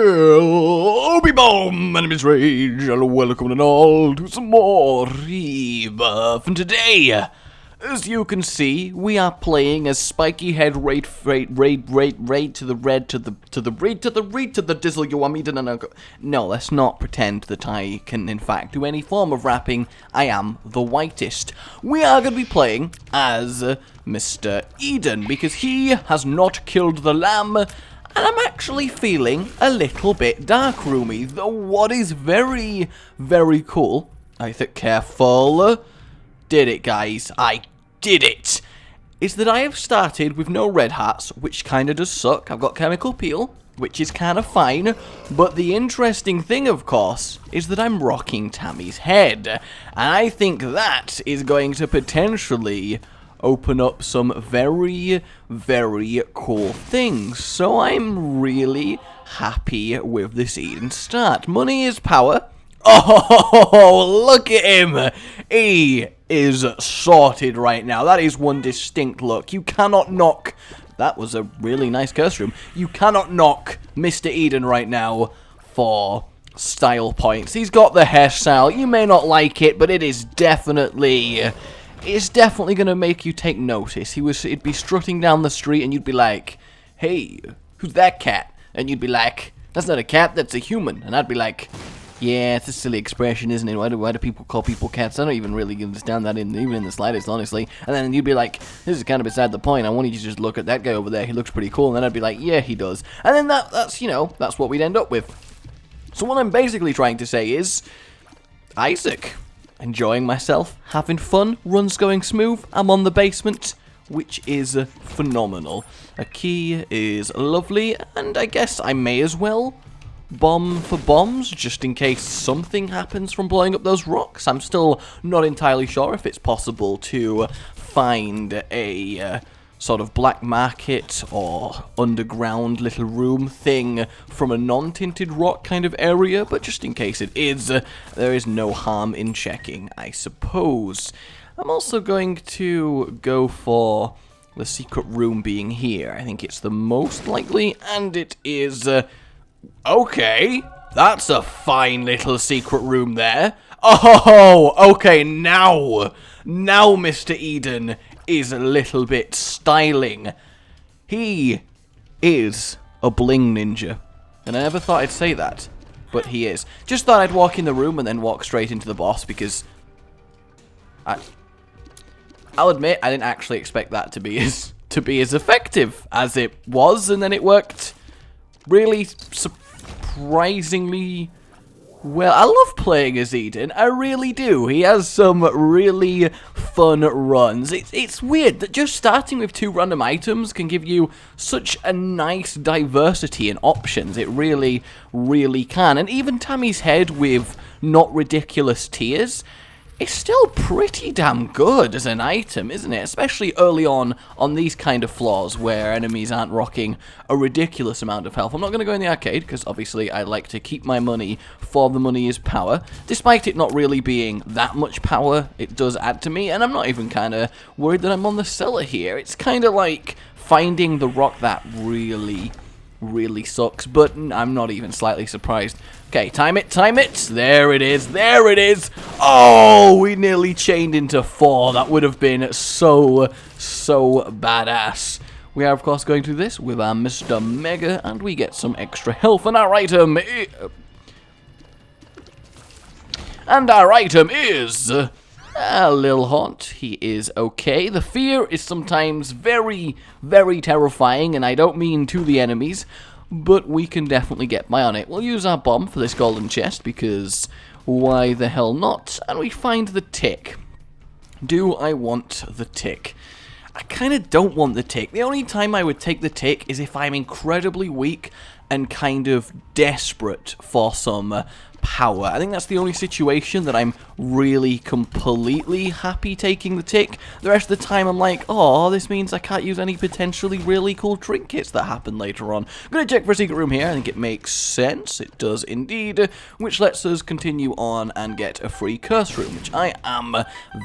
Boom! My name is Rage, and welcome all to some more Rebirth. And today, as you can see, we are playing as spiky head raid to the red to the dizzle. You want me to know? No, let's not pretend that I can in fact do any form of rapping. I am the whitest. We are going to be playing as Mr. Eden because he has not killed the lamb. And I'm actually feeling a little bit dark roomy, though what is very, very cool, I think, careful, did it guys, I did it, is that I have started with no red hearts, which kinda does suck. I've got chemical peel, which is kinda fine, but the interesting thing, of course, is that I'm rocking Tammy's head, and I think that is going to potentially open up some very, very cool things. So I'm really happy with this Eden start. Money is power. Oh, look at him. He is sorted right now. That is one distinct look. You cannot knock. That was a really nice curse room. You cannot knock Mr. Eden right now for style points. He's got the hairstyle. You may not like it, but it is definitely... It's definitely going to make you take notice. He'd be strutting down the street and you'd be like, hey, who's that cat? And you'd be like, that's not a cat, that's a human. And I'd be like, yeah, it's a silly expression, isn't it? Why do people call people cats? I don't even really understand that even in the slightest, honestly. And then you'd be like, this is kind of beside the point. I want you to just look at that guy over there. He looks pretty cool. And then I'd be like, yeah, he does. And then that's, you know, that's what we'd end up with. So what I'm basically trying to say is, Isaac, enjoying myself, having fun, runs going smooth, I'm on the basement, which is phenomenal. A key is lovely, and I guess I may as well bomb for bombs, just in case something happens from blowing up those rocks. I'm still not entirely sure if it's possible to find a sort of black market or underground little room thing from a non-tinted rock kind of area, but just in case it is, there is no harm in checking, I suppose. I'm also going to go for the secret room being here. I think it's the most likely, and it is... okay, that's a fine little secret room there. Oh, okay, now Mr. Eden is a little bit styling. He is a bling ninja. And I never thought I'd say that, but he is. Just thought I'd walk in the room and then walk straight into the boss because I'll admit I didn't actually expect that to be as effective as it was, and then it worked really surprisingly well. I love playing as Eden, I really do. He has some really fun runs. It's weird that just starting with 2 random items can give you such a nice diversity in options. It really, really can. And even Tammy's head with not ridiculous tears, it's still pretty damn good as an item, isn't it? Especially early on these kind of floors where enemies aren't rocking a ridiculous amount of health. I'm not going to go in the arcade because obviously I like to keep my money for the money is power. Despite it not really being that much power, it does add to me, and I'm not even kind of worried that I'm on the cellar here. It's kind of like finding the rock that really sucks, but I'm not even slightly surprised. Okay, time it. There it is. Oh, we nearly chained into 4. That would have been so badass. We are, of course, going through this with our Mr. Mega, and we get some extra health, and our item is a Lil Haunt. He is okay. The fear is sometimes very, very terrifying, and I don't mean to the enemies, but we can definitely get by on it. We'll use our bomb for this golden chest, because why the hell not? And we find the tick. Do I want the tick? I kind of don't want the tick. The only time I would take the tick is if I'm incredibly weak and kind of desperate for some power. I think that's the only situation that I'm really completely happy taking the tick. The rest of the time I'm like, oh, this means I can't use any potentially really cool trinkets that happen later on. I'm going to check for a secret room here. I think it makes sense. It does indeed, which lets us continue on and get a free curse room, which I am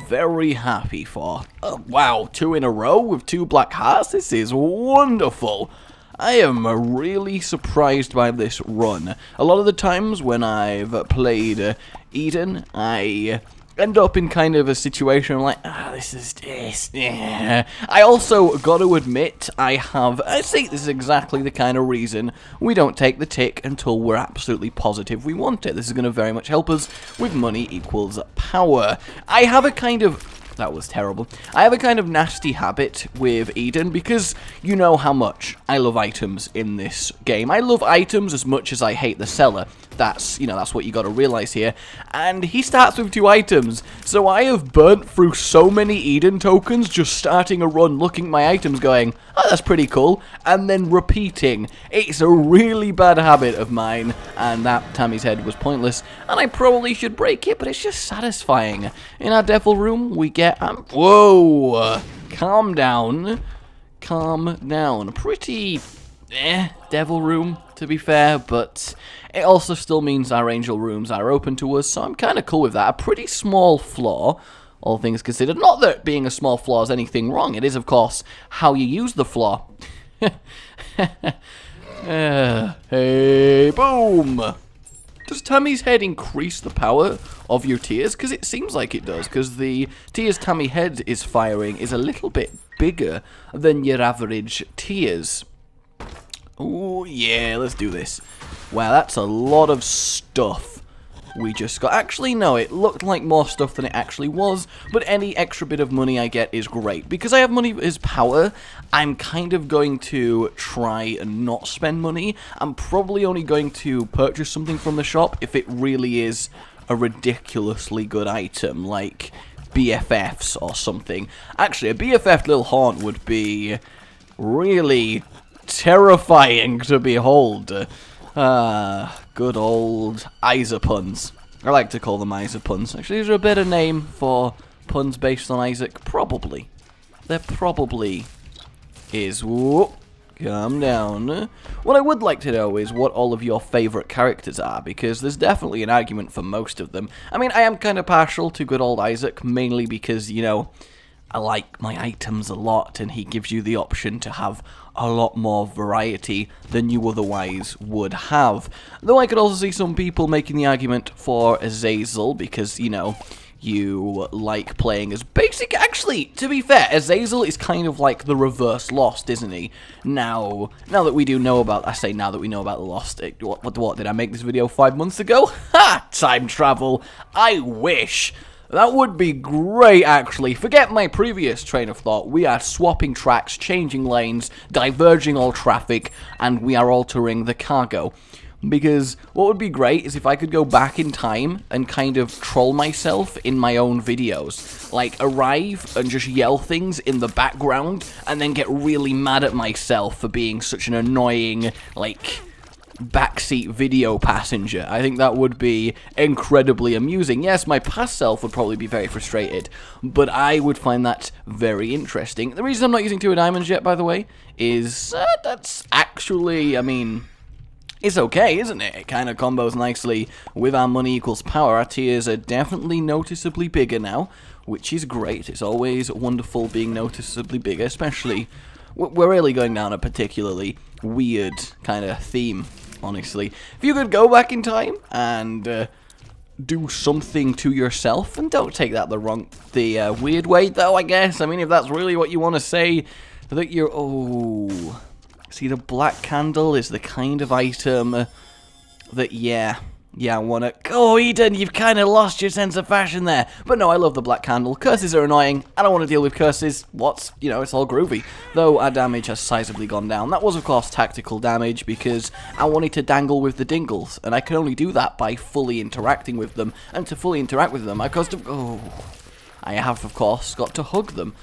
very happy for. Oh, wow, 2 in a row with 2 black hearts. This is wonderful. I am really surprised by this run. A lot of the times when I've played Eden, I end up in kind of a situation like, this is this. Yeah. I also got to admit, I think this is exactly the kind of reason we don't take the tick until we're absolutely positive we want it. This is going to very much help us with money equals power. I have a kind of... That was terrible. I have a kind of nasty habit with Eden because you know how much I love items in this game. I love items as much as I hate the seller. That's what you got to realize here. And he starts with 2 items. So I have burnt through so many Eden tokens just starting a run looking at my items going, oh, that's pretty cool, and then repeating. It's a really bad habit of mine, and that Tammy's head was pointless, and I probably should break it, but it's just satisfying. In our devil room, we get... whoa! Calm down. Calm down. Pretty... devil room, to be fair, but it also still means our angel rooms are open to us, so I'm kind of cool with that. A pretty small flaw, all things considered. Not that being a small flaw is anything wrong. It is, of course, how you use the flaw. Hey, boom! Does Tammy's head increase the power of your tears? Because it seems like it does, because the tears Tammy head is firing is a little bit bigger than your average tears. Oh, yeah, let's do this. Wow, that's a lot of stuff we just got. Actually, no, it looked like more stuff than it actually was, but any extra bit of money I get is great. Because I have money as power, I'm kind of going to try and not spend money. I'm probably only going to purchase something from the shop if it really is a ridiculously good item, like BFFs or something. Actually, a BFF little haunt would be really... terrifying to behold. Good old Isa puns. I like to call them Isa puns. Actually, is there a better name for puns based on Isaac? Probably. There probably is. Whoa, calm down. What I would like to know is what all of your favourite characters are, because there's definitely an argument for most of them. I mean, I am kind of partial to good old Isaac, mainly because, you know, I like my items a lot, and he gives you the option to have a lot more variety than you otherwise would have. Though I could also see some people making the argument for Azazel, because, you know, you like playing as basic. Actually, to be fair, Azazel is kind of like the reverse Lost, isn't he? Now that we do know about... I say now that we know about the Lost. What did I make this video 5 months ago? Ha! Time travel. I wish... That would be great, actually. Forget my previous train of thought. We are swapping tracks, changing lanes, diverging all traffic, and we are altering the cargo. Because what would be great is if I could go back in time and kind of troll myself in my own videos. Like, arrive and just yell things in the background, and then get really mad at myself for being such an annoying, like... backseat video passenger. I think that would be incredibly amusing. Yes, my past self would probably be very frustrated, but I would find that very interesting. The reason I'm not using 2 diamonds yet, by the way, is that's actually, I mean, it's okay, isn't it? It kind of combos nicely with our money equals power. Our tiers are definitely noticeably bigger now, which is great. It's always wonderful being noticeably bigger, especially... We're really going down a particularly weird kind of theme, honestly. If you could go back in time and do something to yourself, and don't take that the weird way, though, I guess. I mean, if that's really what you want to say, that you're... Oh... See, the black candle is the kind of item that, yeah, I want to... Oh, Eden, you've kind of lost your sense of fashion there. But no, I love the black candle. Curses are annoying. I don't want to deal with curses. You know, it's all groovy. Though our damage has sizably gone down. That was, of course, tactical damage because I wanted to dangle with the dingles. And I can only do that by fully interacting with them. And to fully interact with them, I have, of course, got to hug them.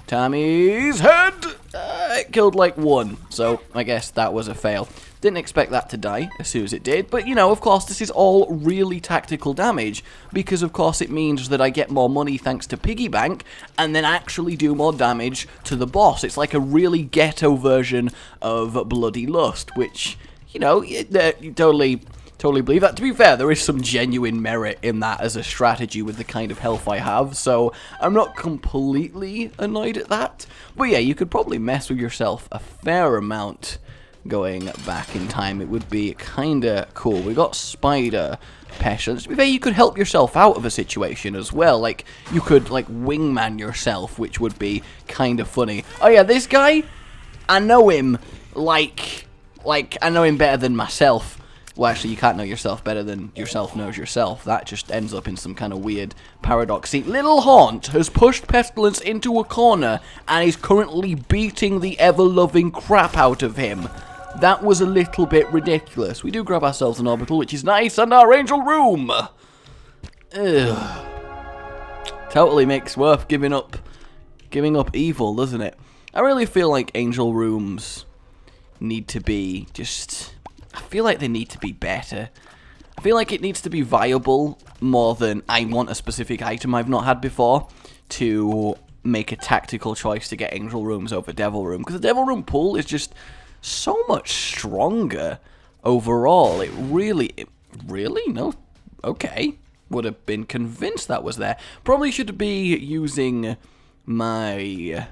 Tammy's head! It killed like 1. So, I guess that was a fail. Didn't expect that to die as soon as it did, but you know, of course, this is all really tactical damage, because of course it means that I get more money thanks to Piggy Bank, and then actually do more damage to the boss. It's like a really ghetto version of Bloody Lust, which, you know, you totally believe that. To be fair, there is some genuine merit in that as a strategy with the kind of health I have, so I'm not completely annoyed at that. But yeah, you could probably mess with yourself a fair amount going back in time, it would be kinda cool. We got spider pestilence. To be fair, you could help yourself out of a situation as well. Like, you could, like, wingman yourself, which would be kinda funny. Oh yeah, this guy, I know him, like, I know him better than myself. Well, actually, you can't know yourself better than yourself knows yourself. That just ends up in some kind of weird paradox. See, Little Haunt has pushed Pestilence into a corner and is currently beating the ever-loving crap out of him. That was a little bit ridiculous. We do grab ourselves an orbital, which is nice, and our angel room! Ugh. Totally makes worth giving up evil, doesn't it? I really feel like angel rooms need to be just... I feel like they need to be better. I feel like it needs to be viable more than I want a specific item I've not had before to make a tactical choice to get angel rooms over devil room. Because the devil room pool is just so much stronger overall. It really? No? Okay. Would have been convinced that was there. Probably should be using my...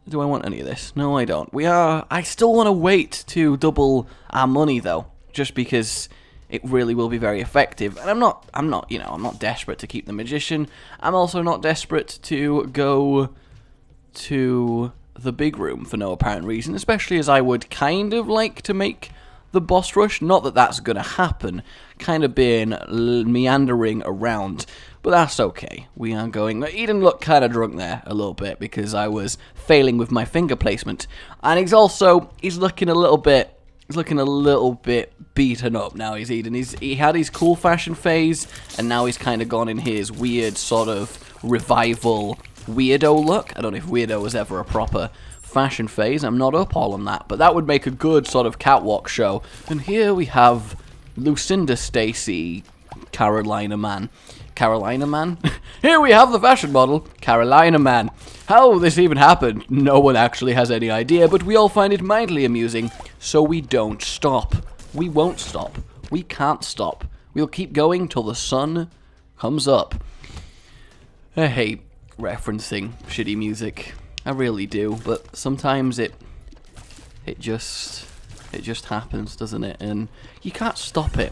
Do I want any of this? No, I don't. I still want to wait to double our money, though, just because it really will be very effective. And I'm not desperate to keep the magician. I'm also not desperate to go to the big room for no apparent reason, especially as I would kind of like to make the boss rush. Not that that's going to happen. Kind of being meandering around. But that's okay. We are going... Eden looked kind of drunk there a little bit because I was failing with my finger placement. And he's looking a little bit... He's looking a little bit beaten up now, he's Eden. He had his cool fashion phase, and now he's kind of gone in his weird sort of revival weirdo look. I don't know if weirdo was ever a proper fashion phase. I'm not up all on that. But that would make a good sort of catwalk show. And here we have Lucinda Stacy, Carolina Man. Carolina Man? Here we have the fashion model, Carolina Man. How this even happened, no one actually has any idea, but we all find it mildly amusing, so we don't stop. We won't stop. We can't stop. We'll keep going till the sun comes up. I hate referencing shitty music. I really do, but sometimes it just happens, doesn't it? And you can't stop it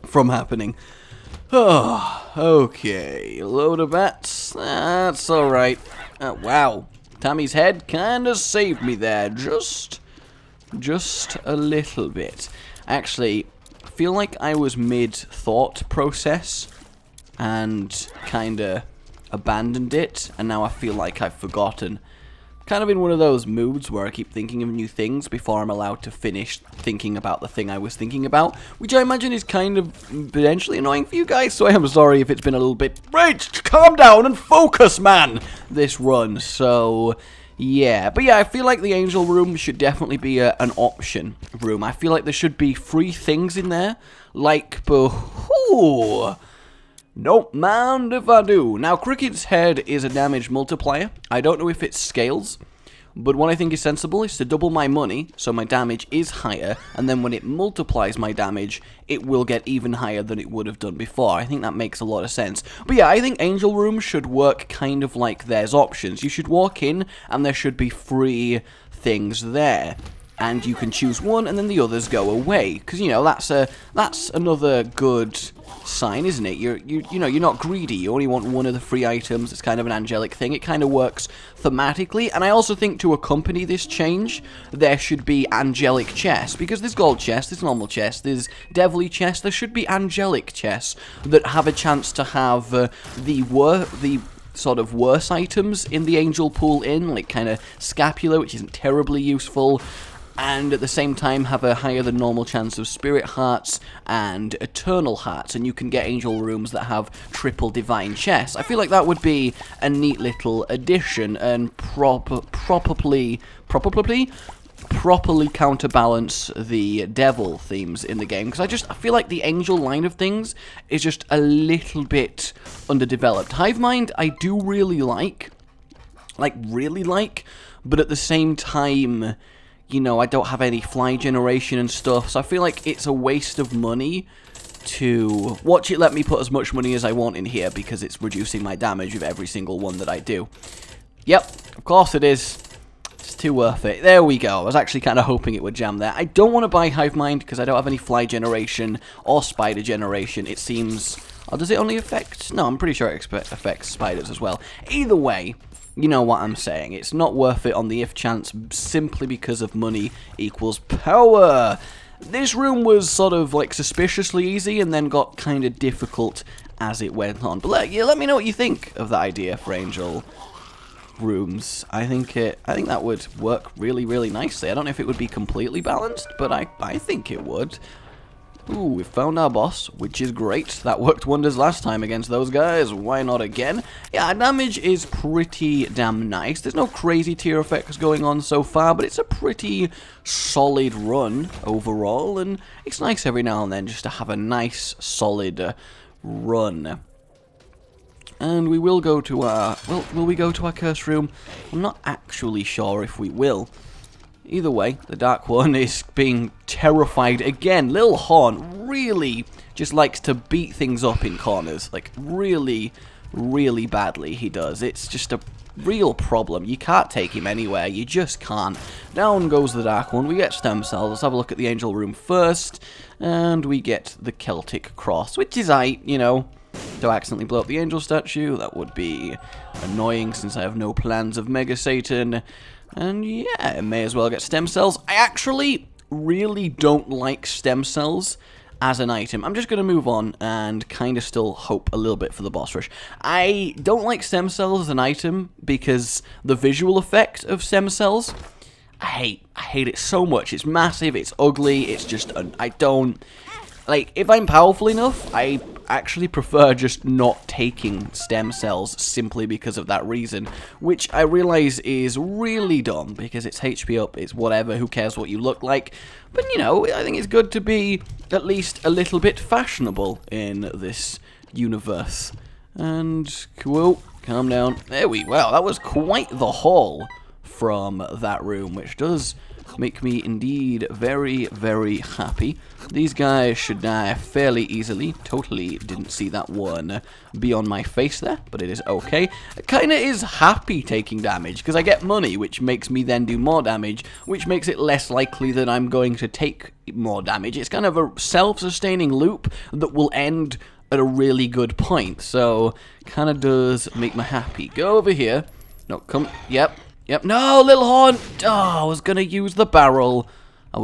from happening. Oh, okay. Load of bats. That's alright. Wow. Tammy's head kinda saved me there. Just a little bit. Actually, I feel like I was mid-thought process and kinda abandoned it, and now I feel like I've forgotten. Kind of in one of those moods where I keep thinking of new things before I'm allowed to finish thinking about the thing I was thinking about, which I imagine is kind of potentially annoying for you guys, so I am sorry if it's been a little bit... Rage, calm down and focus, man! This run, so... Yeah, but yeah, I feel like the angel room should definitely be an option room. I feel like there should be free things in there, like... Don't mind if I do. Now, Cricket's head is a damage multiplier. I don't know if it scales, but what I think is sensible is to double my money, so my damage is higher, and then when it multiplies my damage, it will get even higher than it would have done before. I think that makes a lot of sense. But yeah, I think Angel Room should work kind of like there's options. You should walk in, and there should be free things there. And you can choose one, and then the others go away. Because, you know, that's another good sign, isn't it? You're not greedy. You only want one of the free items. It's kind of an angelic thing. It kind of works thematically. And I also think to accompany this change, there should be angelic chests. Because there's gold chests, there's normal chests, there's devilly chests. There should be angelic chests that have a chance to have the sort of worse items in the angel pool like kind of scapular, which isn't terribly useful, and at the same time have a higher than normal chance of spirit hearts and eternal hearts, and you can get angel rooms that have triple divine chests. I feel like that would be a neat little addition and properly counterbalance the devil themes in the game, because I feel like the angel line of things is just a little bit underdeveloped. Hivemind I do really like, but at the same time, you know, I don't have any fly generation and stuff, so I feel like it's a waste of money to watch it let me put as much money as I want in here, because it's reducing my damage with every single one that I do. Yep, of course it is. It's too worth it. There we go. I was actually kind of hoping it would jam there. I don't want to buy Hive Mind because I don't have any fly generation or spider generation. It seems... Oh, does it only affect... No, I'm pretty sure it affects spiders as well. Either way, you know what I'm saying. It's not worth it on the if chance simply because of money equals power. This room was sort of like suspiciously easy and then got kind of difficult as it went on. But let me know what you think of that idea for Angel rooms. I think that would work really, really nicely. I don't know if it would be completely balanced, but I think it would. Ooh, we found our boss, which is great. That worked wonders last time against those guys. Why not again? Yeah, our damage is pretty damn nice. There's no crazy tier effects going on so far, but it's a pretty solid run overall, and it's nice every now and then just to have a nice, solid run. And we will go to our... Well, will we go to our cursed room? I'm not actually sure if we will. Either way, the Dark One is being terrified again. Lil Horn really just likes to beat things up in corners. Like, really, really badly he does. It's just a real problem. You can't take him anywhere. You just can't. Down goes the Dark One. We get stem cells. Let's have a look at the Angel Room first. And we get the Celtic Cross, which is you know... Don't accidentally blow up the Angel statue. That would be annoying since I have no plans of Mega Satan. And yeah, it may as well get stem cells. I actually really don't like stem cells as an item. I'm just going to move on and kind of still hope a little bit for the boss rush. I don't like stem cells as an item because the visual effect of stem cells, I hate it so much. It's massive, it's ugly, it's just, I don't... Like, if I'm powerful enough, I actually prefer just not taking stem cells simply because of that reason, which I realize is really dumb because it's HP up, it's whatever, who cares what you look like. But, you know, I think it's good to be at least a little bit fashionable in this universe. And, cool, calm down. There wow, that was quite the haul from that room, which does make me indeed very, very happy. These guys should die fairly easily. Totally didn't see that one be on my face there, but it is okay. It kind of is happy taking damage, because I get money, which makes me then do more damage, which makes it less likely that I'm going to take more damage. It's kind of a self-sustaining loop that will end at a really good point, so kind of does make me happy. Go over here. No, come, yep. No, Little Horn! Oh, I was going to use the barrel. It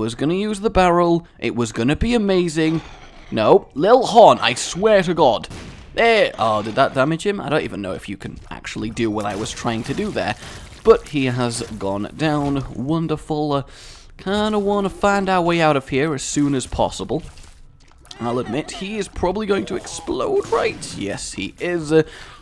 was going to be amazing. No, Lil Horn, I swear to God. There. Oh, did that damage him? I don't even know if you can actually do what I was trying to do there. But he has gone down. Wonderful. Kind of want to find our way out of here as soon as possible. I'll admit, he is probably going to explode, right? Yes, he is.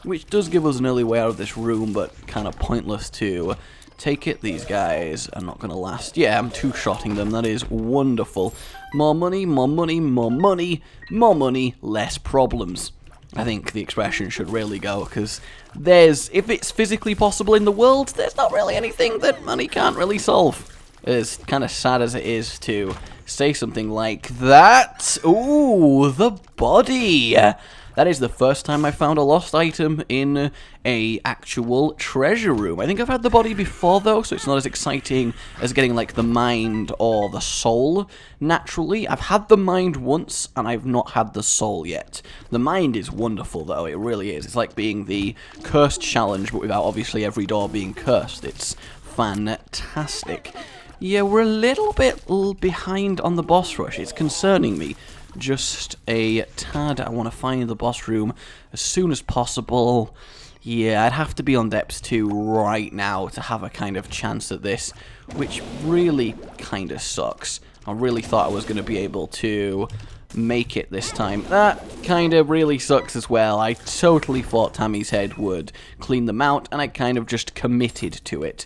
Which does give us an early way out of this room, but kind of pointless to take it. These guys are not going to last. Yeah, I'm two-shotting them. That is wonderful. More money, more money, more money, more money, less problems. I think the expression should really go, because if it's physically possible in the world, there's not really anything that money can't really solve. As kind of sad as it is to say something like that. Ooh, the body. That is the first time I found a lost item in a actual treasure room. I think I've had the body before, though, so it's not as exciting as getting, like, the mind or the soul naturally. I've had the mind once, and I've not had the soul yet. The mind is wonderful, though. It really is. It's like being the cursed challenge, but without, obviously, every door being cursed. It's fantastic. Yeah, we're a little bit behind on the boss rush. It's concerning me. Just a tad. I want to find the boss room as soon as possible. Yeah, I'd have to be on depths 2 right now to have a kind of chance at this, which really kind of sucks. I really thought I was going to be able to make it this time. That kind of really sucks as well. I totally thought Tammy's head would clean them out, and I kind of just committed to it.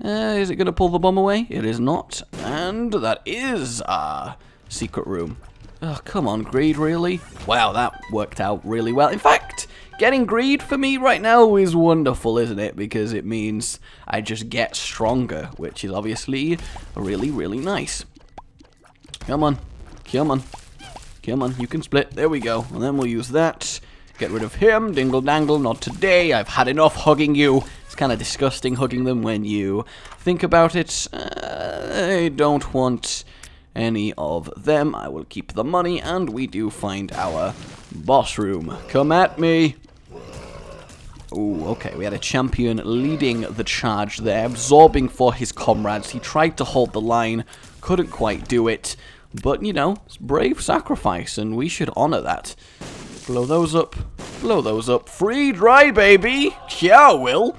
Is it going to pull the bomb away? It is not. And that is our secret room. Oh, come on, greed, really? Wow, that worked out really well. In fact, getting greed for me right now is wonderful, isn't it? Because it means I just get stronger, which is obviously really, really nice. Come on. Come on. Come on, you can split. There we go. And then we'll use that. Get rid of him. Dingle dangle, not today. I've had enough hugging you. It's kind of disgusting hugging them when you think about it. I don't want any of them. I will keep the money, and we do find our boss room. Come at me. Ooh, okay, we had a champion leading the charge there, absorbing for his comrades. He tried to hold the line, couldn't quite do it, but, you know, it's brave sacrifice, and we should honor that. Blow those up, blow those up. Free dry, baby! Yeah, Will!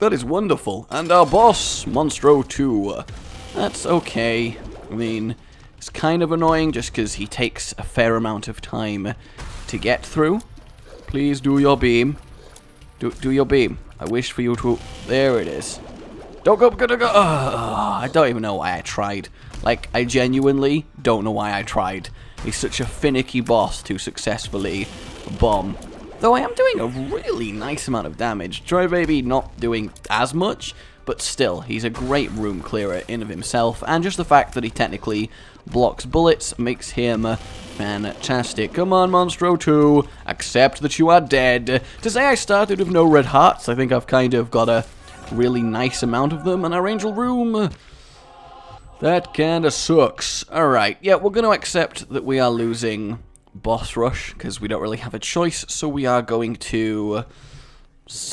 That is wonderful. And our boss, Monstro 2. That's okay. I mean, it's kind of annoying just because he takes a fair amount of time to get through. Please do your beam. Do your beam. I wish for you to... There it is. Don't go, go. I don't even know why I tried. Like, I genuinely don't know why I tried. He's such a finicky boss to successfully bomb. Though I am doing a really nice amount of damage. Joy Baby not doing as much, but still, he's a great room clearer in of himself. And just the fact that he technically blocks bullets makes him fantastic. Come on, Monstro 2. Accept that you are dead. To say I started with no red hearts, I think I've kind of got a really nice amount of them in our angel room. That kinda sucks. Alright, yeah, we're gonna accept that we are losing boss rush, because we don't really have a choice, so we are going to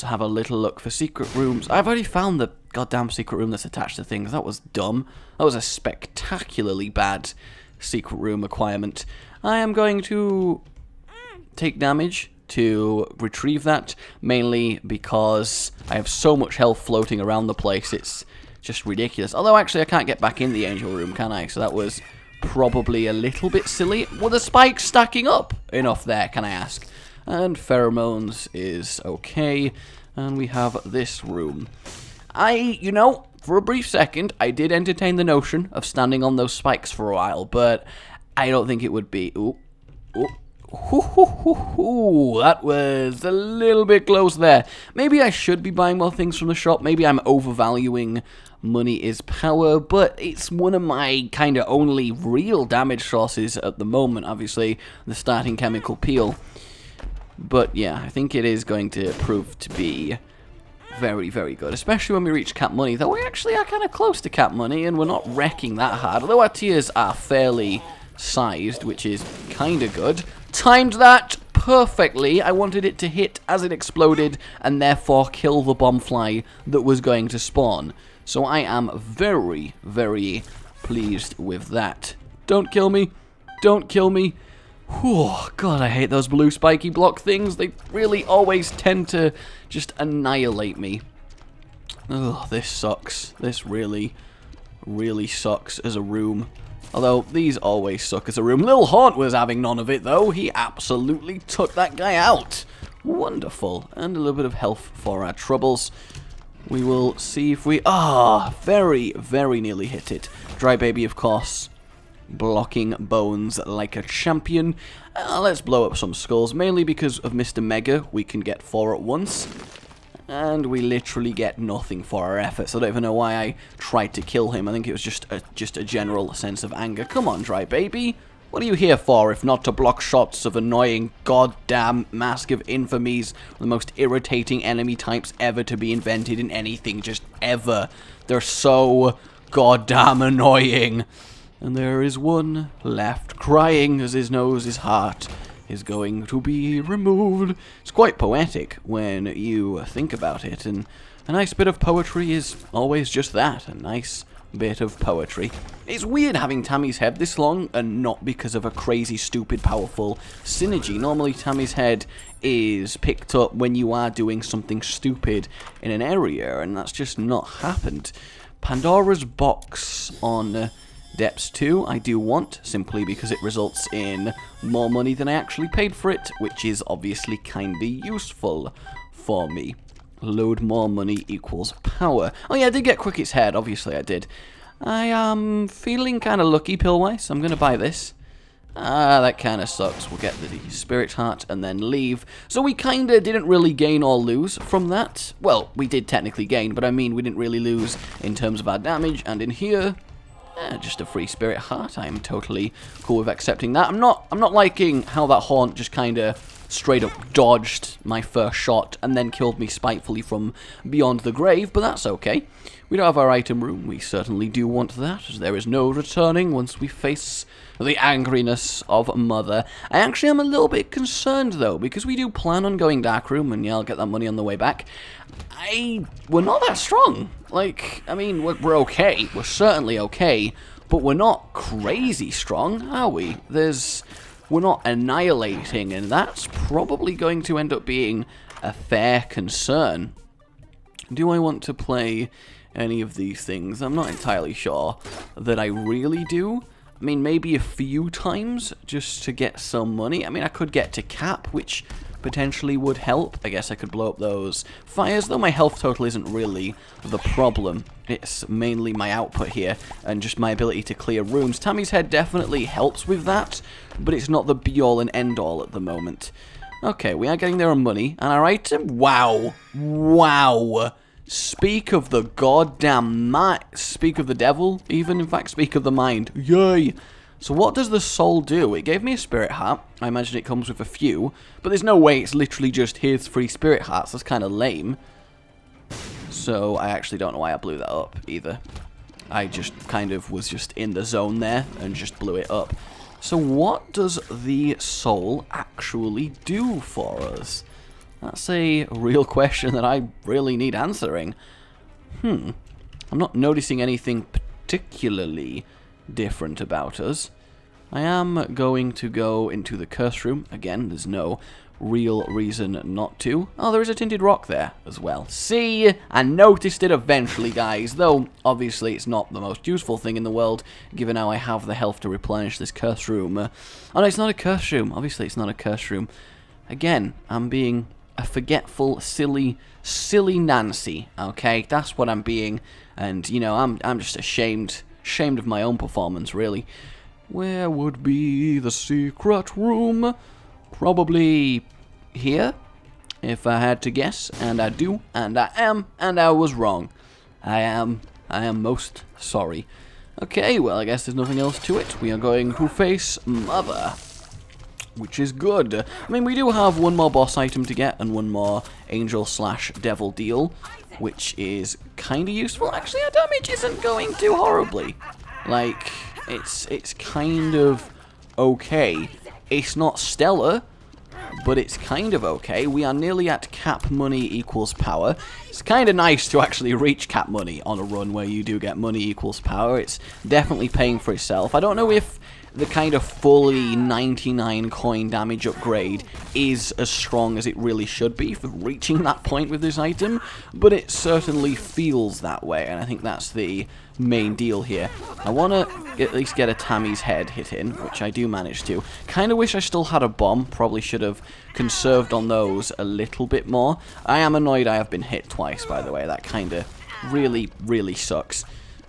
have a little look for secret rooms. I've already found the goddamn secret room that's attached to things. That was dumb. That was a spectacularly bad secret room requirement. I am going to take damage to retrieve that, mainly because I have so much health floating around the place, it's just ridiculous. Although, actually, I can't get back in the angel room, can I? So that was probably a little bit silly. Were the spikes stacking up enough there, can I ask? And pheromones is okay. And we have this room. You know, for a brief second, I did entertain the notion of standing on those spikes for a while, but I don't think it would be... Ooh. That was a little bit close there. Maybe I should be buying more things from the shop. Maybe I'm overvaluing money is power, but it's one of my kind of only real damage sources at the moment, obviously, the starting chemical peel. But yeah, I think it is going to prove to be very, very good, especially when we reach cap money, though we actually are kind of close to cap money, and we're not wrecking that hard, although our tiers are fairly sized, which is kind of good. Timed that perfectly. I wanted it to hit as it exploded, and therefore kill the bomb fly that was going to spawn. So I am very, very pleased with that. Don't kill me. Don't kill me. Whew, God, I hate those blue spiky block things. They really always tend to just annihilate me. Ugh, this sucks. This really, really sucks as a room. Although, these always suck as a room. Lil Haunt was having none of it, though. He absolutely took that guy out. Wonderful. And a little bit of health for our troubles. We will see if we... very, very nearly hit it. Dry Baby, of course, blocking bones like a champion. Let's blow up some skulls, mainly because of Mr. Mega. We can get 4 at once. And we literally get nothing for our efforts. I don't even know why I tried to kill him. I think it was just a general sense of anger. Come on, Dry Baby. What are you here for, if not to block shots of annoying goddamn Mask of Infamies, the most irritating enemy types ever to be invented in anything, just ever. They're so goddamn annoying. And there is one left, crying as his heart is going to be removed. It's quite poetic when you think about it, and a nice bit of poetry is always just that, a nice bit of poetry. It's weird having Tammy's head this long, and not because of a crazy, stupid, powerful synergy. Normally, Tammy's head is picked up when you are doing something stupid in an area, and that's just not happened. Pandora's box on Depths 2 I do want, simply because it results in more money than I actually paid for it, which is obviously kinda useful for me. Load more money equals power. Oh yeah, I did get Cricket's head, obviously I did. I am feeling kinda lucky pill-wise, so I'm gonna buy this. That kinda sucks. We'll get the Spirit Heart and then leave. So we kinda didn't really gain or lose from that. Well, we did technically gain, but I mean we didn't really lose in terms of our damage, and in here... just a free Spirit Heart. I'm totally cool with accepting that. I'm not liking how that Haunt just kind of straight up dodged my first shot and then killed me spitefully from beyond the grave, but that's okay. We don't have our item room. We certainly do want that, as there is no returning once we face the angriness of Mother. I actually am a little bit concerned, though, because we do plan on going Dark Room, and yeah, I'll get that money on the way back. We're not that strong. Like, I mean, we're okay. We're certainly okay, but we're not crazy strong, are we? We're not annihilating, and that's probably going to end up being a fair concern. Do I want to play any of these things? I'm not entirely sure that I really do. I mean, maybe a few times just to get some money. I mean, I could get to cap, which potentially would help. I guess I could blow up those fires, though my health total isn't really the problem. It's mainly my output here and just my ability to clear rooms. Tammy's Head definitely helps with that, but it's not the be-all and end-all at the moment. Okay, we are getting there on money, and our item, wow, wow. Speak of the goddamn speak of the devil, even, in fact, speak of the mind. Yay! So what does the soul do? It gave me a spirit heart. I imagine it comes with a few, but there's no way it's literally just, here's 3 spirit hearts. That's kind of lame. So I actually don't know why I blew that up, either. I just kind of was just in the zone there and just blew it up. So what does the soul actually do for us? That's a real question that I really need answering. I'm not noticing anything particularly different about us. I am going to go into the curse room. Again, there's no real reason not to. Oh, there is a tinted rock there as well. See? I noticed it eventually, guys. Though, obviously, it's not the most useful thing in the world, given how I have the health to replenish this curse room. Oh, no, it's not a curse room. Obviously, it's not a curse room. Again, I'm being a forgetful, silly Nancy, okay? That's what I'm being, and, you know, I'm just ashamed of my own performance, really. Where would be the secret room? Probably here, if I had to guess, and I do, and I am, and I was wrong. I am most sorry. Okay, well, I guess there's nothing else to it. We are going to face Mother, which is good. I mean, we do have one more boss item to get and one more angel/devil deal, which is kind of useful. Actually, our damage isn't going too horribly. Like, it's kind of okay. It's not stellar, but it's kind of okay. We are nearly at cap money equals power. It's kind of nice to actually reach cap money on a run where you do get money equals power. It's definitely paying for itself. I don't know if the kind of fully 99 coin damage upgrade is as strong as it really should be for reaching that point with this item, but it certainly feels that way, and I think that's the main deal here. I want to at least get a Tammy's Head hit in, which I do manage to. Kind of wish I still had a bomb. Probably should have conserved on those a little bit more. I am annoyed I have been hit twice, by the way. That kind of really, really sucks.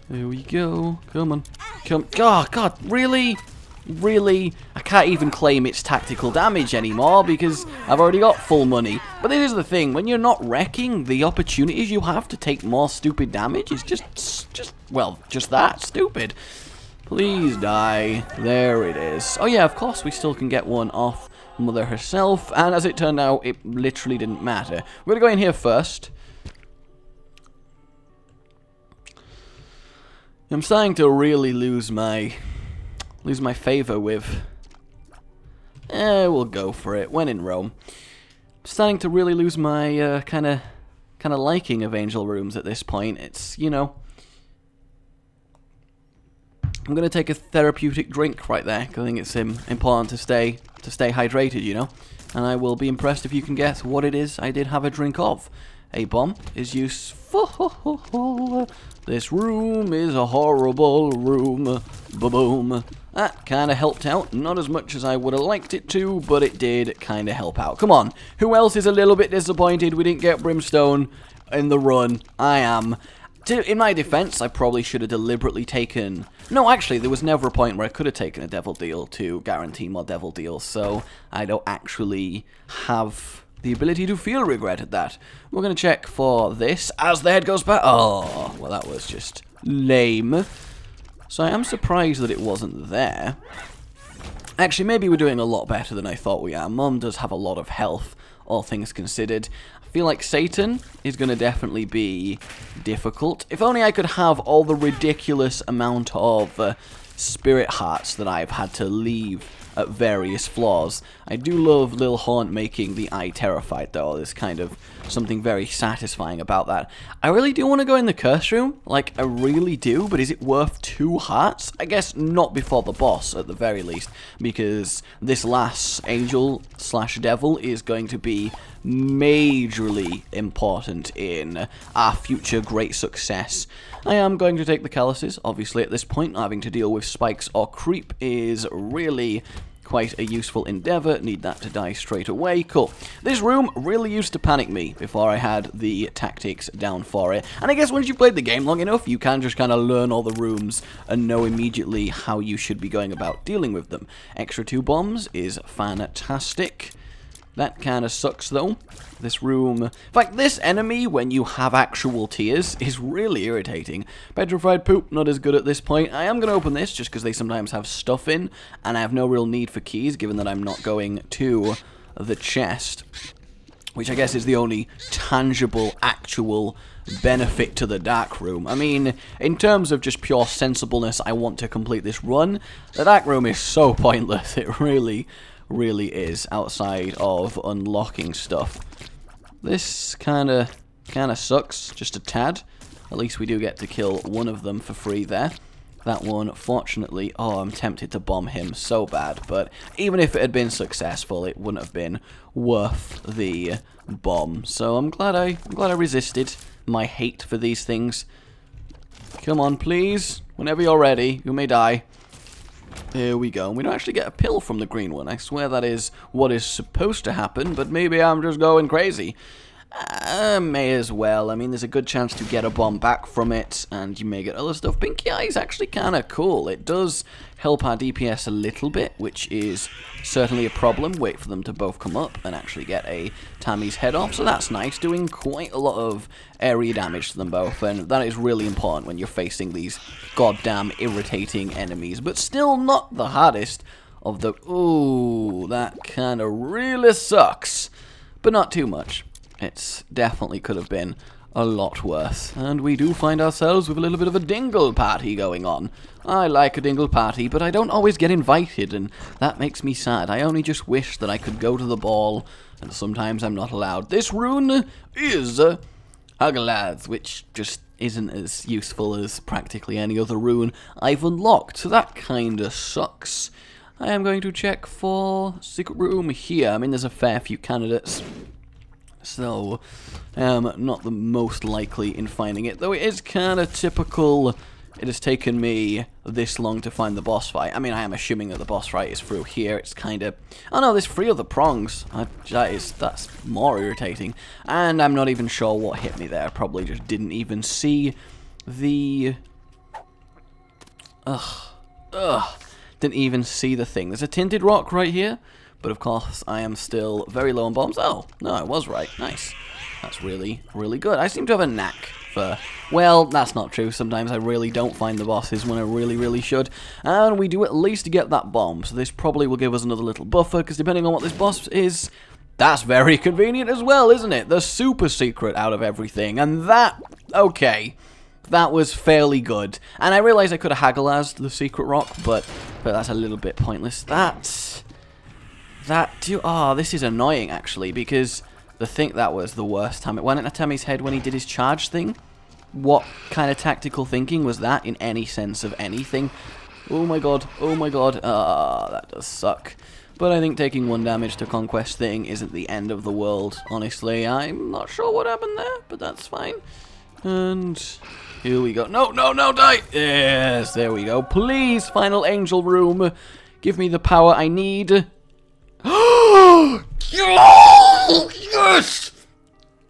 There we go. Come on. Come. Oh, God, really? Really, I can't even claim it's tactical damage anymore because I've already got full money. But this is the thing, when you're not wrecking, the opportunities you have to take more stupid damage is just that, stupid. Please die. There it is. Oh yeah, of course we still can get one off Mother herself, and as it turned out, it literally didn't matter. We're gonna go in here first. I'm starting to really lose my favor with, we'll go for it, when in Rome. I'm starting to really lose my kind of liking of angel rooms at this point. It's, you know, I'm going to take a therapeutic drink right there, because I think it's important to stay hydrated, you know, and I will be impressed if you can guess what it is I did have a drink of. A bomb is useful. This room is a horrible room. Ba-boom. That kind of helped out. Not as much as I would have liked it to, but it did kind of help out. Come on. Who else is a little bit disappointed we didn't get Brimstone in the run? I am. In my defense, I probably should have deliberately taken... No, actually, there was never a point where I could have taken a devil deal to guarantee more devil deals, so I don't actually have the ability to feel regret at that. We're going to check for this as the head goes back. Oh, well, that was just lame. So I am surprised that it wasn't there. Actually, maybe we're doing a lot better than I thought we are. Mum does have a lot of health, all things considered. I feel like Satan is going to definitely be difficult. If only I could have all the ridiculous amount of spirit hearts that I've had to leave at various floors. I do love Lil Haunt making the eye terrified, though. There's kind of something very satisfying about that. I really do want to go in the curse room. Like, I really do, but is it worth 2 hearts? I guess not before the boss, at the very least, because this last angel/devil is going to be majorly important in our future great success. I am going to take the Calluses, obviously at this point. Not having to deal with spikes or creep is really quite a useful endeavour. Need that to die straight away. Cool. This room really used to panic me before I had the tactics down for it. And I guess once you've played the game long enough, you can just kind of learn all the rooms and know immediately how you should be going about dealing with them. Extra 2 bombs is fantastic. That kind of sucks, though. This room... In fact, this enemy, when you have actual tears, is really irritating. Petrified poop, not as good at this point. I am going to open this, just because they sometimes have stuff in, and I have no real need for keys, given that I'm not going to the chest. Which I guess is the only tangible, actual benefit to the dark room. I mean, in terms of just pure sensibleness, I want to complete this run. The dark room is so pointless. It really is, outside of unlocking stuff. This kind of sucks, just a tad. At least we do get to kill one of them for free there. That one, fortunately, oh, I'm tempted to bomb him so bad, but even if it had been successful, it wouldn't have been worth the bomb. So I'm glad I resisted my hate for these things. Come on, please. Whenever you're ready, you may die. Here we go. We don't actually get a pill from the green one. I swear that is what is supposed to happen, but maybe I'm just going crazy. May as well. I mean, there's a good chance to get a bomb back from it, and you may get other stuff. Pinky Eye is actually kind of cool. It does help our DPS a little bit, which is certainly a problem. Wait for them to both come up and actually get a Tammy's head off, so that's nice. Doing quite a lot of area damage to them both, and that is really important when you're facing these goddamn irritating enemies, but still not the hardest of the... Ooh, that kind of really sucks, but not too much. It's definitely could have been a lot worse. And we do find ourselves with a little bit of a dingle party going on. I like a dingle party, but I don't always get invited, and that makes me sad. I only just wish that I could go to the ball, and sometimes I'm not allowed. This rune is MAGGY'S, which just isn't as useful as practically any other rune I've unlocked, so that kinda sucks. I am going to check for secret room here. I mean, there's a fair few candidates, so I am not the most likely in finding it, though it is kind of typical. It has taken me this long to find the boss fight. I mean, I am assuming that the boss fight is through here. It's kind of... Oh no, there's 3 other prongs. That's more irritating. And I'm not even sure what hit me there. Probably just didn't even see the... Didn't even see the thing. There's a tinted rock right here. But of course, I am still very low on bombs. Oh, no, I was right. Nice. That's really, really good. I seem to have a knack for... Well, that's not true. Sometimes I really don't find the bosses when I really, really should. And we do at least get that bomb. So this probably will give us another little buffer, because depending on what this boss is, that's very convenient as well, isn't it? The super secret out of everything. And that... Okay. That was fairly good. And I realize I could have MAGGY'S the secret rock, but that's a little bit pointless. This is annoying, actually, because that was the worst time. It went into Tammy's head when he did his charge thing. What kind of tactical thinking was that in any sense of anything? Oh my god, oh my god. That does suck. But I think taking 1 damage to Conquest thing isn't the end of the world, honestly. I'm not sure what happened there, but that's fine. And here we go. No, die! Yes, there we go. Please, final angel room. Give me the power I need. Yes!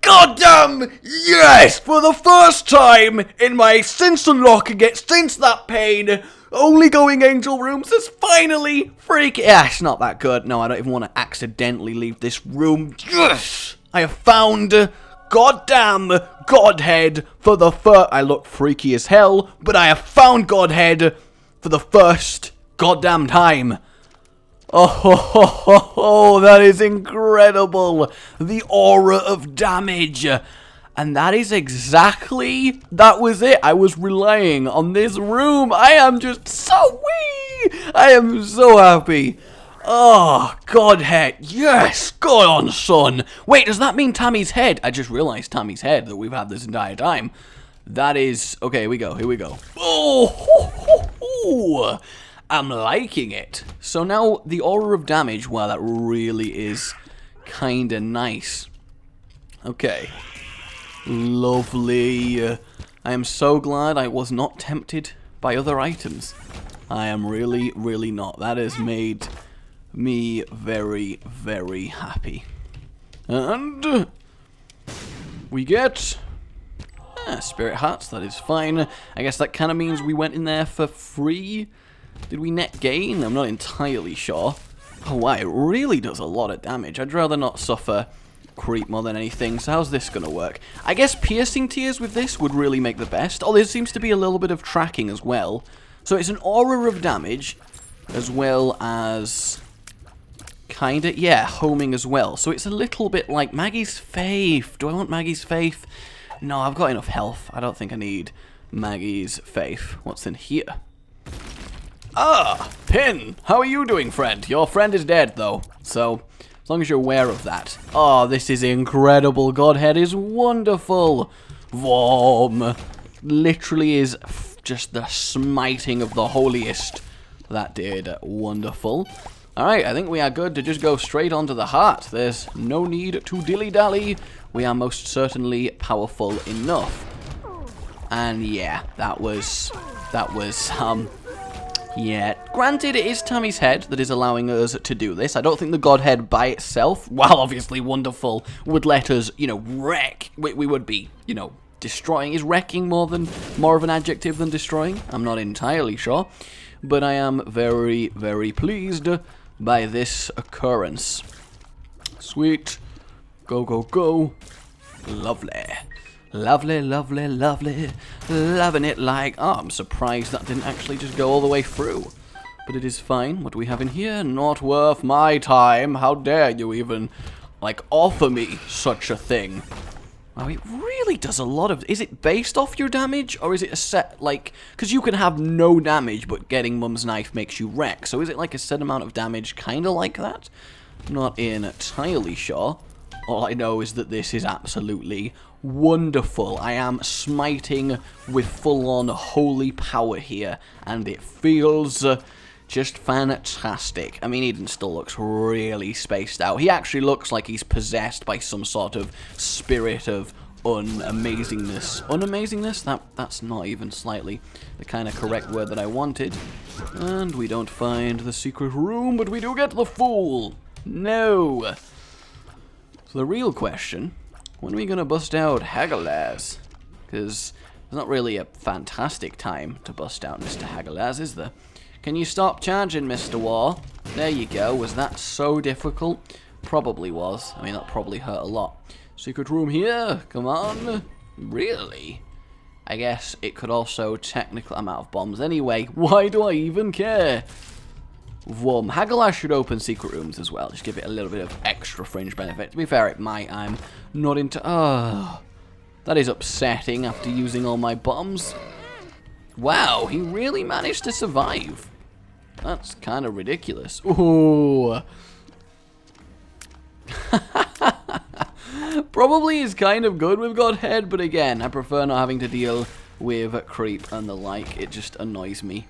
Goddamn yes! For the first time in my since unlocking it, since that pain, only going angel rooms is finally freaking... Yeah, it's not that good. No, I don't even want to accidentally leave this room. Yes! I have found goddamn Godhead for the first... I look freaky as hell, but I have found Godhead for the first goddamn time. Oh, that is incredible. The aura of damage. And that is exactly, that was it. I was relying on this room. I am just so I am so happy. Oh, Godhead. Yes, go on, son. Wait, does that mean Tammy's head? I just realized Tammy's head that we've had this entire time. That is, okay, here we go, here we go. Oh, I'm liking it. So now the aura of damage, wow, that really is kind of nice. Okay. Lovely. I am so glad I was not tempted by other items. I am really, really not. That has made me very, very happy. And we get spirit hearts. That is fine. I guess that kind of means we went in there for free. Did we net gain? I'm not entirely sure. Oh wow, it really does a lot of damage. I'd rather not suffer creep more than anything. So how's this gonna work? I guess piercing tears with this would really make the best. Oh, there seems to be a little bit of tracking as well. So it's an aura of damage as well as kinda, yeah, homing as well. So it's a little bit like Magggy's Faith. Do I want Magggy's Faith? No, I've got enough health. I don't think I need Magggy's Faith. What's in here? Ah, Pin! How are you doing, friend? Your friend is dead, though. So, as long as you're aware of that. Oh, this is incredible. Godhead is wonderful. Vom. Literally is just the smiting of the holiest. That did wonderful. Alright, I think we are good to just go straight onto the heart. There's no need to dilly-dally. We are most certainly powerful enough. And yeah, that was, yeah. Granted, it is Tammy's head that is allowing us to do this. I don't think the Godhead by itself, while obviously wonderful, would let us, you know, wreck. We would be, you know, destroying. Is wrecking more of an adjective than destroying? I'm not entirely sure. But I am very, very pleased by this occurrence. Sweet. Go, go, go. Lovely. Lovely, lovely, lovely. Loving it like... Oh, I'm surprised that didn't actually just go all the way through. But it is fine. What do we have in here? Not worth my time. How dare you even, like, offer me such a thing? Wow, it really does a lot of... Is it based off your damage? Or is it a set, like... Because you can have no damage, but getting Mum's Knife makes you wreck. So is it like a set amount of damage, kind of like that? Not entirely sure. All I know is that this is absolutely wonderful. I am smiting with full-on holy power here, and it feels just fantastic. I mean, Eden still looks really spaced out. He actually looks like he's possessed by some sort of spirit of unamazingness. Unamazingness? That's not even slightly the kind of correct word that I wanted. And we don't find the secret room, but we do get the Fool. No. So the real question, when are we going to bust out MAGGY'S? Because there's not really a fantastic time to bust out Mr. MAGGY'S, is there? Can you stop charging, Mr. War? There you go. Was that so difficult? Probably was. I mean, that probably hurt a lot. Secret room here. Come on. Really? I guess it could also technically... I'm out of bombs anyway. Why do I even care? MAGGY'S should open secret rooms as well. Just give it a little bit of extra fringe benefit. To be fair, it might. I'm not into... Oh, that is upsetting after using all my bombs. Wow, he really managed to survive. That's kind of ridiculous. Ooh. Probably is kind of good with Godhead, but again, I prefer not having to deal with creep and the like. It just annoys me.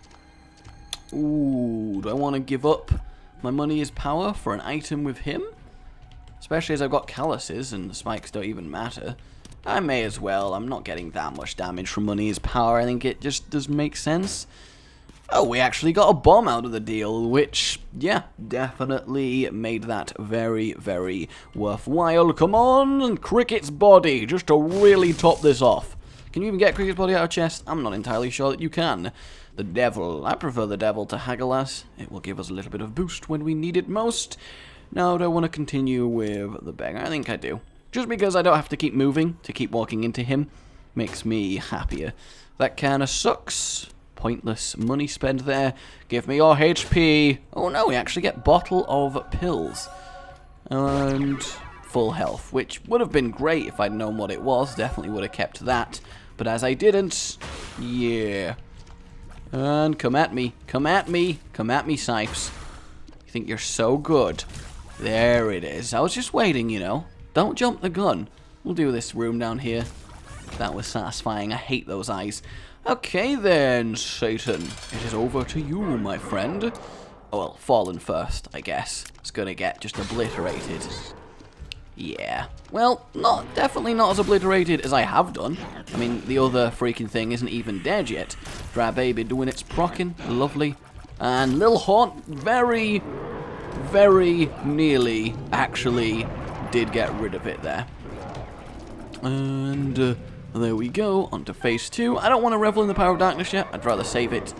Ooh, do I want to give up my money is power for an item with him? Especially as I've got calluses and the spikes don't even matter. I may as well. I'm not getting that much damage from money is power. I think it just does make sense. Oh, we actually got a bomb out of the deal, which, yeah, definitely made that very, very worthwhile. Come on, Cricket's body, just to really top this off. Can you even get Cricket's body out of chest? I'm not entirely sure that you can. The devil. I prefer the devil to MAGGY'S. It will give us a little bit of boost when we need it most. Now, do I want to continue with the beggar? I think I do. Just because I don't have to keep moving to keep walking into him makes me happier. That kind of sucks. pointless money spent there. Give me your HP. Oh no, we actually get bottle of pills. And full health, which would have been great if I'd known what it was. Definitely would have kept that. But as I didn't, yeah. And come at me. Come at me. Come at me, Sipes. You think you're so good. There it is. I was just waiting, you know. Don't jump the gun. We'll do this room down here. That was satisfying. I hate those eyes. Okay then, Satan. It is over to you, my friend. Oh, well, fallen first, I guess. It's gonna get just obliterated. Yeah. Well, definitely not as obliterated as I have done. I mean, the other freaking thing isn't even dead yet. Dry Baby doing its procking. Lovely. And Lil Haunt very, very nearly actually did get rid of it there. And there we go, on to phase 2. I don't want to revel in the power of darkness yet. I'd rather save it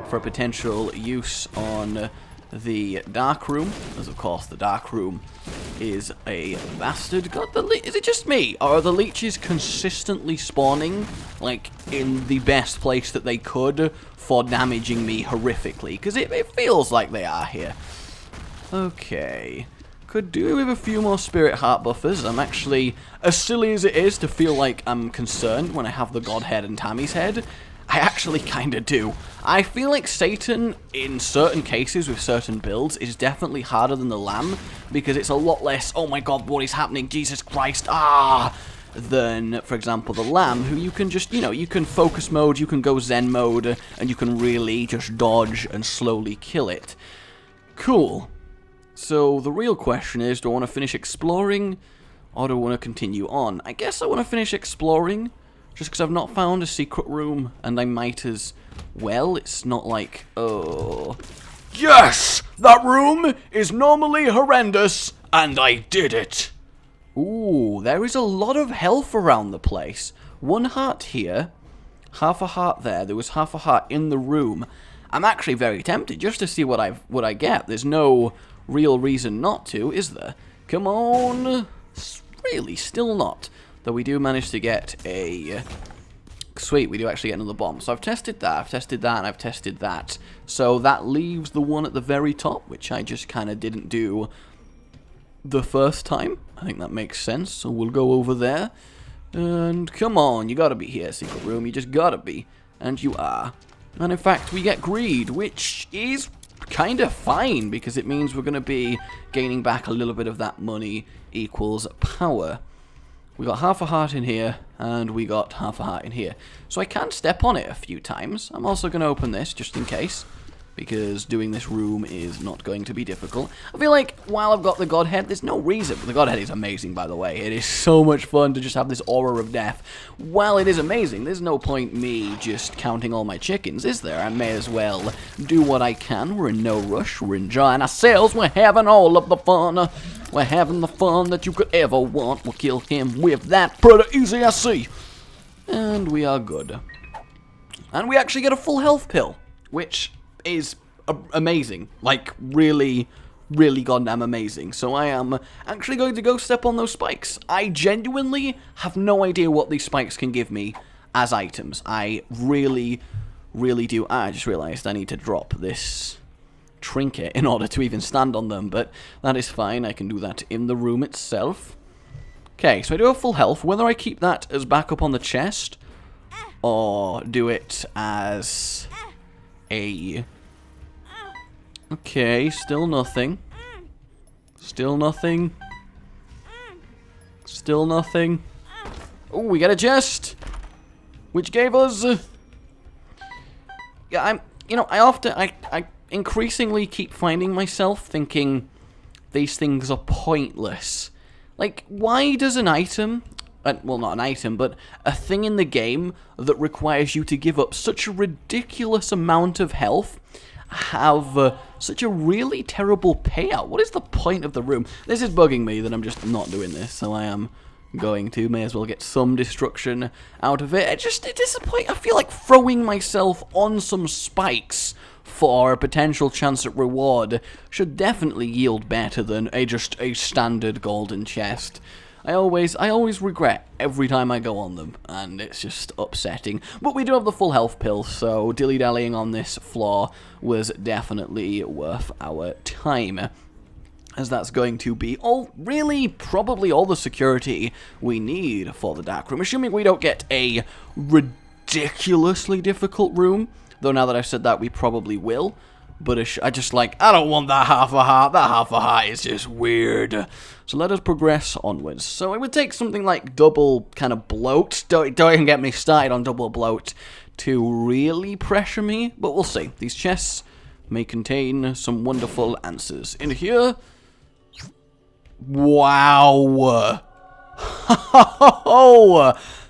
for potential use on the dark room, as of course the dark room is a bastard. God, is it just me, or are the leeches consistently spawning, like, in the best place that they could for damaging me horrifically? Because it feels like they are here. Okay. Could do with a few more spirit heart buffers. I'm actually, as silly as it is to feel like I'm concerned when I have the God head and Tammy's head, I actually kind of do. I feel like Satan, in certain cases with certain builds, is definitely harder than the Lamb, because it's a lot less, oh my god, what is happening, Jesus Christ, than, for example, the Lamb, who you can just, you know, you can focus mode, you can go Zen mode, and you can really just dodge and slowly kill it. Cool. So the real question is, do I want to finish exploring, or do I want to continue on? I guess I want to finish exploring, just because I've not found a secret room, and I might as well. It's not like, oh... Yes! That room is normally horrendous, and I did it! Ooh, there is a lot of health around the place. 1 heart here, half a heart there. There was half a heart in the room. I'm actually very tempted just to see what I get. There's no real reason not to, is there? Come on. Really, still not. Though we do manage to get a... Sweet, we do actually get another bomb. So I've tested that, and I've tested that. So that leaves the one at the very top, which I just kind of didn't do the first time. I think that makes sense. So we'll go over there. And come on, you gotta be here, secret room. You just gotta be. And you are. And in fact, we get greed, which is kind of fine, because it means we're going to be gaining back a little bit of that money equals power. We got half a heart in here, and we got half a heart in here. So I can step on it a few times. I'm also going to open this, just in case, because doing this room is not going to be difficult. I feel like, while I've got the Godhead, there's no reason. The Godhead is amazing, by the way. It is so much fun to just have this aura of death. While it is amazing, there's no point me just counting all my chickens, is there? I may as well do what I can. We're in no rush. We're enjoying ourselves. We're having all of the fun. We're having the fun that you could ever want. We'll kill him with that pretty easy, I see. And we are good. And we actually get a full health pill, which is amazing. Like, really, really goddamn amazing. So I am actually going to go step on those spikes. I genuinely have no idea what these spikes can give me as items. I really, really do. I just realized I need to drop this trinket in order to even stand on them, but that is fine. I can do that in the room itself. Okay, so I do have full health. Whether I keep that as backup on the chest, or do it as a... Okay, still nothing. Still nothing. Still nothing. Oh, we got a chest! Which gave us... Yeah, I increasingly keep finding myself thinking these things are pointless. Like, why does an item... well, not an item, but a thing in the game that requires you to give up such a ridiculous amount of health have such a really terrible payout? What is the point of the room? This is bugging me that I'm just not doing this, so I am going to. May as well get some destruction out of it. It disappoints. I feel like throwing myself on some spikes for a potential chance at reward should definitely yield better than just a standard golden chest. I always regret every time I go on them, and it's just upsetting. But we do have the full health pill, so dilly-dallying on this floor was definitely worth our time, as that's going to be probably all the security we need for the dark room, assuming we don't get a ridiculously difficult room, though now that I've said that, we probably will. But I don't want that half a heart. That half a heart is just weird. So let us progress onwards. So it would take something like double kind of bloat. Don't even get me started on double bloat to really pressure me. But we'll see. These chests may contain some wonderful answers. In here... Wow.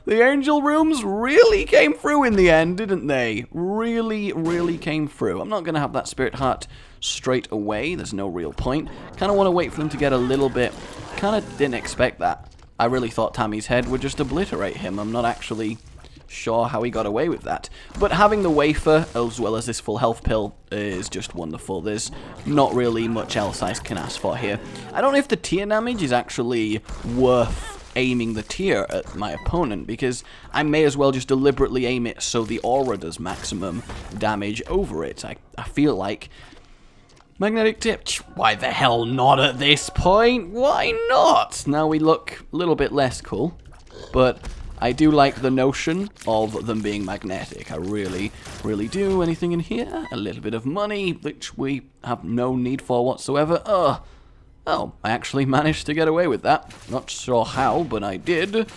The angel rooms really came through in the end, didn't they? Really came through. I'm not going to have that spirit heart straight away. There's no real point. Kind of want to wait for them to get a little bit... Kind of didn't expect that. I really thought Tammy's head would just obliterate him. I'm not actually sure how he got away with that. But having the wafer, as well as this full health pill, is just wonderful. There's not really much else I can ask for here. I don't know if the tear damage is actually worth aiming the tear at my opponent, because I may as well just deliberately aim it so the aura does maximum damage over it. I feel like magnetic tip, why the hell not at this point? Why not? Now we look a little bit less cool, but I do like the notion of them being magnetic. I really do. Anything in here? A little bit of money, which we have no need for whatsoever. Oh, I actually managed to get away with that. Not sure how, but I did.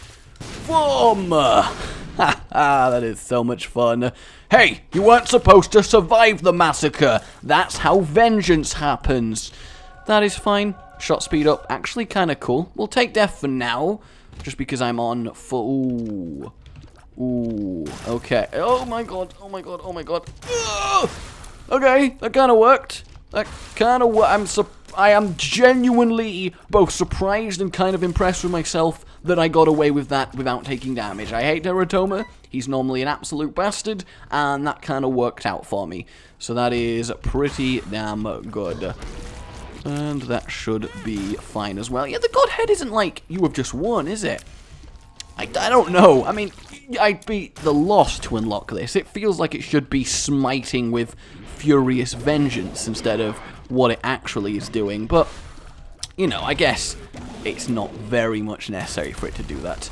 Boom! That is so much fun. Hey, you weren't supposed to survive the massacre. That's how vengeance happens. That is fine. Shot speed up, actually kind of cool. We'll take death for now, just because I'm on full... Ooh, okay. Oh my god. Okay, that kind of worked. I am genuinely both surprised and kind of impressed with myself that I got away with that without taking damage. I hate Teratoma. He's normally an absolute bastard, and that kind of worked out for me. So that is pretty damn good. And that should be fine as well. Yeah, the Godhead isn't like you have just won, is it? I don't know. I mean, I beat the Loss to unlock this. It feels like it should be smiting with furious vengeance instead of what it actually is doing, but you know, I guess it's not very much necessary for it to do that.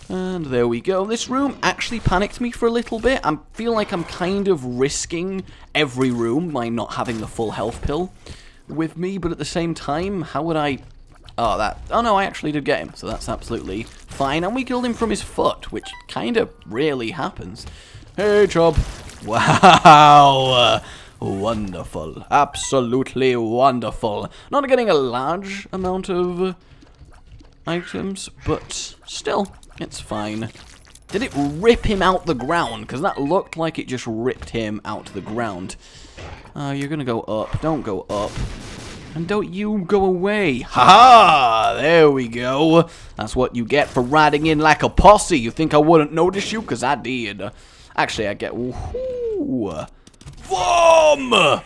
And there we go. This room actually panicked me for a little bit. I feel like I'm kind of risking every room by not having the full health pill with me, but at the same time, how would I... Oh no, I actually did get him, so that's absolutely fine. And we killed him from his foot, which kind of rarely happens. Hey, Chub. Wow. Wonderful. Absolutely wonderful. Not getting a large amount of items, but still, it's fine. Did it rip him out the ground? Because that looked like it just ripped him out the ground. You're gonna go up. Don't go up. And don't you go away. Ha-ha! There we go. That's what you get for riding in like a posse. You think I wouldn't notice you? Because I did. Actually, I get... Woohoo! Boom!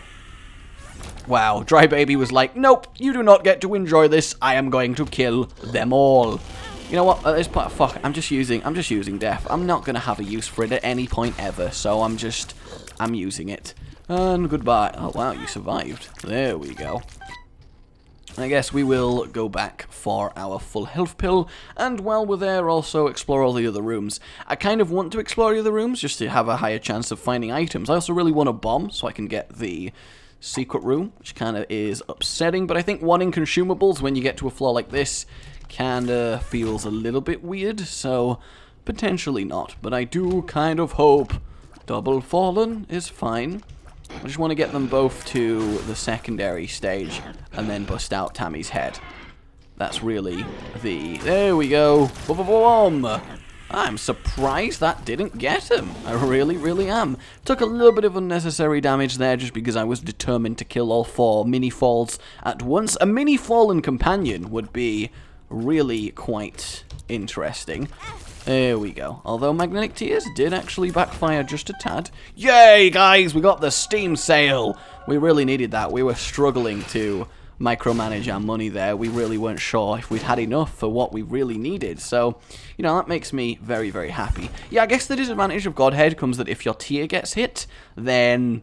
Wow, Dry Baby was like, nope, you do not get to enjoy this. I am going to kill them all. You know what? At this point, fuck, I'm just using death. I'm not gonna have a use for it at any point ever, so I'm using it. And goodbye. Oh wow, you survived. There we go. I guess we will go back for our full health pill, and while we're there, also explore all the other rooms. I kind of want to explore the other rooms just to have a higher chance of finding items. I also really want a bomb so I can get the secret room, which kind of is upsetting, but I think wanting consumables when you get to a floor like this kind of feels a little bit weird, so potentially not. But I do kind of hope Double Fallen is fine. I just want to get them both to the secondary stage and then bust out Tammy's head. That's really the... There we go. Boom. I'm surprised that didn't get him. I really am. Took a little bit of unnecessary damage there just because I was determined to kill all 4 mini-falls at once. A mini-fallen companion would be really quite interesting. There we go. Although Magnetic Tears did actually backfire just a tad. Yay, guys! We got the Steam sale! We really needed that. We were struggling to micromanage our money there. We really weren't sure if we'd had enough for what we really needed. So, you know, that makes me very, very happy. Yeah, I guess the disadvantage of Godhead comes that if your tier gets hit, then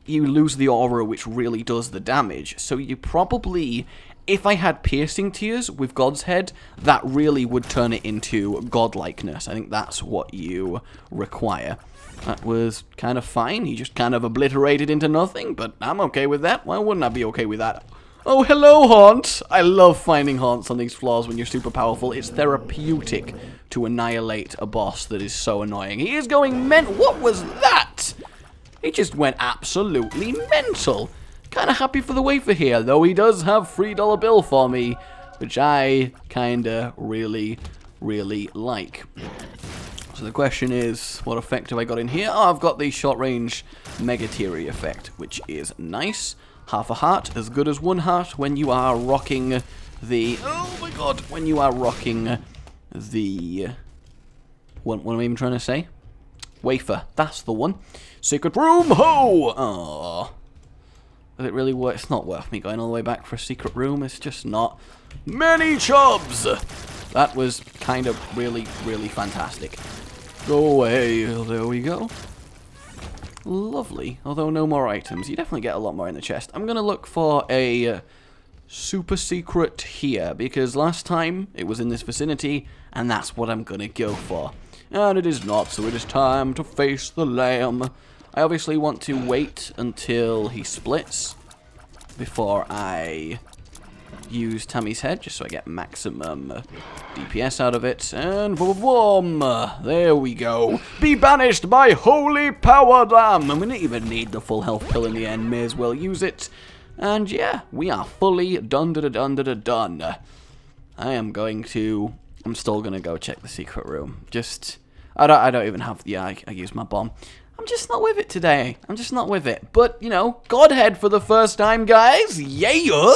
you lose the aura, which really does the damage. So you probably... If I had piercing tears with God's Head, that really would turn it into godlikeness. I think that's what you require. That was kind of fine. He just kind of obliterated into nothing, but I'm okay with that. Why wouldn't I be okay with that? Oh, hello, Haunt! I love finding haunts on these floors when you're super powerful. It's therapeutic to annihilate a boss that is so annoying. He is going What was that? He just went absolutely mental. Kind of happy for the wafer here, though he does have $3 bill for me, which I kind of really, really like. So the question is, what effect have I got in here? Oh, I've got the short-range Mega Teary effect, which is nice. Half a heart, as good as one heart when you are rocking the... Oh my god, when you are rocking the... What am I even trying to say? Wafer, that's the one. Secret room, ho! Aww. Is it really worth? It's not worth me going all the way back for a secret room. It's just not. Many chubs! That was kind of really, really fantastic. Go away. There we go. Lovely. Although no more items. You definitely get a lot more in the chest. I'm going to look for a super secret here, because last time it was in this vicinity, and that's what I'm going to go for. And it is not, so it is time to face the lamb. I obviously want to wait until he splits before I use Tammy's head, just so I get maximum DPS out of it. And boom, there we go. Be banished by holy power dam. And we didn't even need the full health pill in the end. May as well use it. And yeah, we are fully done. I'm still gonna go check the secret room. I don't even have. Yeah, I use my bomb. I'm just not with it today. I'm just not with it. But, you know, Godhead for the first time, guys. Yeah!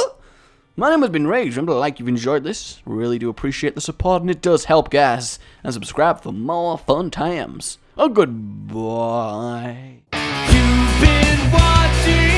My name has been Rage. Remember to like if you've enjoyed this. Really do appreciate the support, and it does help, guys. And subscribe for more fun times. Oh, goodbye. You've been watching...